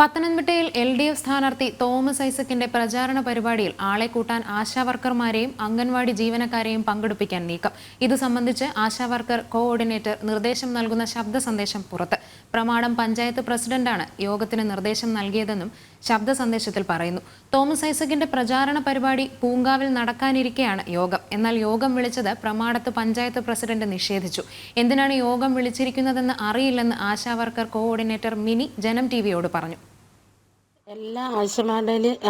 പത്തനംതിട്ടയിൽ LDF സ്ഥാനാർത്ഥി Thomas ഐസക്കിന്റെ പ്രചാരണ പരിപാടിയിൽ ആളെ കൂട്ടാൻ ആശാവർക്കർമാരെയും അംഗൻവാടി ജീവനക്കാരെയും പങ്കെടുപ്പിക്കാൻ നീക്കം. ഇത് സംബന്ധിച്ച് ആശാവർക്കർ കോഓർഡിനേറ്റർ നിർദ്ദേശം നൽകുന്ന ശബ്ദ സന്ദേശം പുറത്ത്. പ്രമാടം പഞ്ചായത്ത് പ്രസിഡന്റാണ് യോഗത്തിന് നിർദ്ദേശം നൽകിയതെന്നും ശബ്ദ സന്ദേശത്തിൽ പറയുന്നു. തോമസ് ഐസക്കിന്റെ പ്രചാരണ പരിപാടി പൂങ്കാവിൽ നടക്കാനിരിക്കെയാണ് യോഗം. എന്നാൽ യോഗം വിളിച്ചത് പ്രമാടത്ത് പഞ്ചായത്ത് പ്രസിഡന്റ് നിഷേധിച്ചു. എന്തിനാണ് യോഗം വിളിച്ചിരിക്കുന്നതെന്ന് അറിയില്ലെന്ന് ആശാവർക്കർ കോഓർഡിനേറ്റർ മിനി ജനം ടിവിയോട് പറഞ്ഞു. എല്ലാ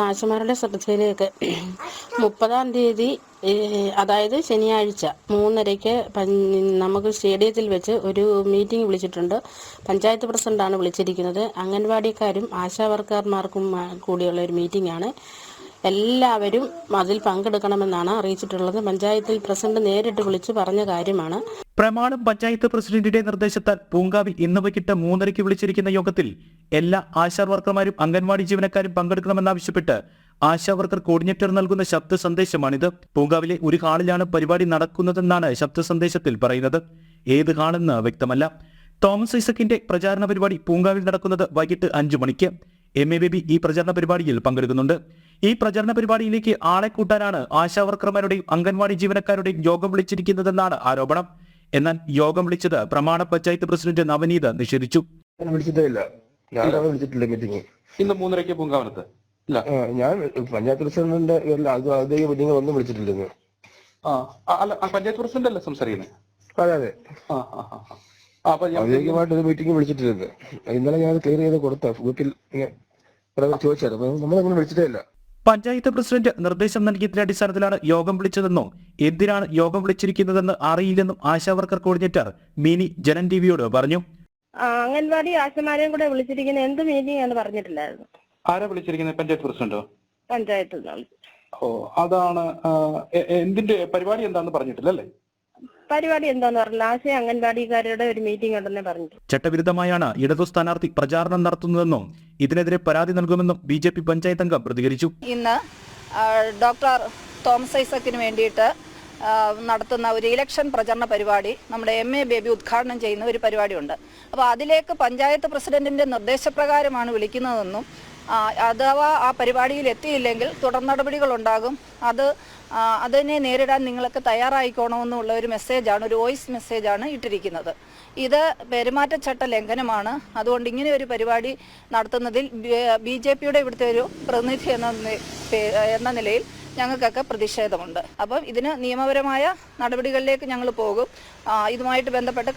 ആശമാരുടെ ശ്രദ്ധയിലേക്ക് 30-ാം തീയതി, അതായത് ശനിയാഴ്ച 3:30-ക്ക് നമുക്ക് സ്റ്റേഡിയത്തിൽ വെച്ച് ഒരു മീറ്റിംഗ് വിളിച്ചിട്ടുണ്ട്. പഞ്ചായത്ത് പ്രസിഡന്റാണ് വിളിച്ചിരിക്കുന്നത്. അംഗൻവാടിക്കാരും ആശാവർക്കർമാർക്കും കൂടിയുള്ള ഒരു മീറ്റിംഗാണ്. എല്ലാവരും അതിൽ പങ്കെടുക്കണമെന്നാണ് അറിയിച്ചിട്ടുള്ളത്. പഞ്ചായത്തിൽ പ്രസിഡന്റ് നേരിട്ട് വിളിച്ചു പറഞ്ഞ കാര്യമാണ്. പ്രമാണം പഞ്ചായത്ത് പ്രസിഡന്റിന്റെ നിർദ്ദേശത്താൽ പൂങ്കാവിൽ ഇന്ന് വൈകിട്ട് 3:30-ക്ക് വിളിച്ചിരിക്കുന്ന യോഗത്തിൽ എല്ലാ ആശാവർക്കർമാരും അംഗൻവാടി ജീവനക്കാരും പങ്കെടുക്കണമെന്നാവശ്യപ്പെട്ട് ആശാവർക്കർ കോർഡിനേറ്റർ നൽകുന്ന ശബ്ദ സന്ദേശമാണിത്. പൂങ്കാവിലെ ഒരു ഹാളിലാണ് പരിപാടി നടക്കുന്നതെന്നാണ് ശബ്ദ സന്ദേശത്തിൽ പറയുന്നത്. ഏത് ഹാളെന്ന് വ്യക്തമല്ല. തോമസ് ഐസക്കിന്റെ പ്രചാരണ പരിപാടി പൂങ്കാവിൽ നടക്കുന്നത് വൈകിട്ട് 5 മണിക്ക്. MA ബേബി ഈ പ്രചാരണ പരിപാടിയിൽ പങ്കെടുക്കുന്നുണ്ട്. ഈ പ്രചാരണ പരിപാടിയിലേക്ക് ആളെ കൂട്ടാനാണ് ആശാവർക്കർമാരുടെയും അംഗൻവാടി ജീവനക്കാരുടെയും യോഗം വിളിച്ചിരിക്കുന്നതെന്നാണ് ആരോപണം. എന്നാൽ യോഗം വിളിച്ചത് പ്രമാണ പഞ്ചായത്ത് പ്രസിഡന്റ് നവനീത് നിഷേധിച്ചു. ഇന്ന് 3:30-ക്ക് പൂങ്കാവനത്ത് ഇല്ല, ഞാൻ പഞ്ചായത്ത് പ്രസിഡന്റിന്റെ ഔദ്യോഗിക മീറ്റിംഗ് ഒന്നും വിളിച്ചിട്ടില്ലെന്ന്. അല്ല, പഞ്ചായത്ത് പ്രസിഡന്റ് അല്ലേ സംസാരിക്കുന്നത്? അതെ അതെ, ഔദ്യോഗികമായിട്ട് ഒരു മീറ്റിംഗ് വിളിച്ചിട്ടില്ലെന്ന്. ഇന്നലെ ഞാൻ ക്ലിയർ ചെയ്ത് കൊടുത്ത ഗ്രൂപ്പിൽ ചോദിച്ചായിരുന്നു. നമ്മളങ്ങനെ വിളിച്ചിട്ടേ ഇല്ല. പഞ്ചായത്ത് പ്രസിഡന്റ് നിർദ്ദേശം നൽകിയതിന്റെ അടിസ്ഥാനത്തിലാണ് യോഗം വിളിച്ചതെന്നും എന്തിനാണ് യോഗം വിളിച്ചിരിക്കുന്നതെന്ന് അറിയില്ലെന്നും ആശാവർക്കർ കോർഡിനേറ്റർ മിനി ജനം ടിവിയോട് പറഞ്ഞു. അംഗൻവാടി ആശമാരെയും കൂടെ വിളിച്ചിരിക്കുന്ന എന്ത് മീറ്റിംഗ് എന്ന് പറഞ്ഞിട്ടില്ലായിരുന്നു. ആരാ വിളിച്ചിരിക്കുന്നത്? പഞ്ചായത്ത് പ്രസിഡന്റോ? പഞ്ചായത്ത്. ഓ, അതാണ്. എന്തിന്റെ പരിപാടി എന്താന്ന് പറഞ്ഞിട്ടില്ല അല്ലേ? പരിപാടി എന്താന്ന് പറഞ്ഞില്ല. അംഗൻവാടിക്കാരുടെ ഒരു മീറ്റിംഗ് ഉണ്ടെന്നേ പറഞ്ഞു. ചട്ടവിരുദ്ധമായാണ് ഇടതു സ്ഥാനാർത്ഥി പ്രചാരണം നടത്തുന്നതെന്നും ഇതിനെതിരെ പരാതി നൽകുമെന്നും BJP പഞ്ചായത്ത് അംഗം പ്രതികരിച്ചു. ഇന്ന് ഡോക്ടർ തോമസ് ഐസക്കിന് വേണ്ടിയിട്ട് നടത്തുന്ന ഒരു ഇലക്ഷൻ പ്രചരണ പരിപാടി നമ്മുടെ MA ബേബി ഉദ്ഘാടനം ചെയ്യുന്ന ഒരു പരിപാടിയുണ്ട്. അപ്പോൾ അതിലേക്ക് പഞ്ചായത്ത് പ്രസിഡന്റിന്റെ നിർദ്ദേശപ്രകാരമാണ് വിളിക്കുന്നതെന്നും അഥവാ ആ പരിപാടിയിൽ എത്തിയില്ലെങ്കിൽ തുടർ നടപടികളുണ്ടാകും, അതിനെ നേരിടാൻ നിങ്ങൾക്ക് തയ്യാറായിക്കോണമെന്നുള്ള ഒരു മെസ്സേജാണ്, ഒരു വോയിസ് മെസ്സേജാണ് ഇട്ടിരിക്കുന്നത്. ഇത് പെരുമാറ്റച്ചട്ട ലംഘനമാണ്. അതുകൊണ്ട് ഇങ്ങനെ ഒരു പരിപാടി നടത്തുന്നതിൽ BJPയുടെ ഇവിടുത്തെ ഒരു പ്രതിനിധി എന്ന നിലയിൽ ഞങ്ങൾക്കൊക്കെ പ്രതിഷേധമുണ്ട്. അപ്പം ഇതിന് നിയമപരമായ നടപടികളിലേക്ക് ഞങ്ങൾ പോകും. ഇതുമായിട്ട് ബന്ധപ്പെട്ട്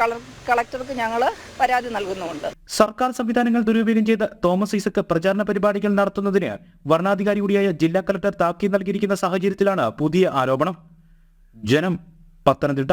കളക്ടർക്ക് ഞങ്ങൾ പരാതി നൽകുന്നുമുണ്ട്. സർക്കാർ സംവിധാനങ്ങൾ ദുരുപയോഗം ചെയ്ത് തോമസ് ഐസക്ക് പ്രചാരണ പരിപാടികൾ നടത്തുന്നതിന് വരണാധികാരി കൂടിയായ ജില്ലാ കളക്ടർ താക്കീത് നൽകിയിരിക്കുന്ന സാഹചര്യത്തിലാണ് പുതിയ ആരോപണം. ജനം, പത്തനംതിട്ട.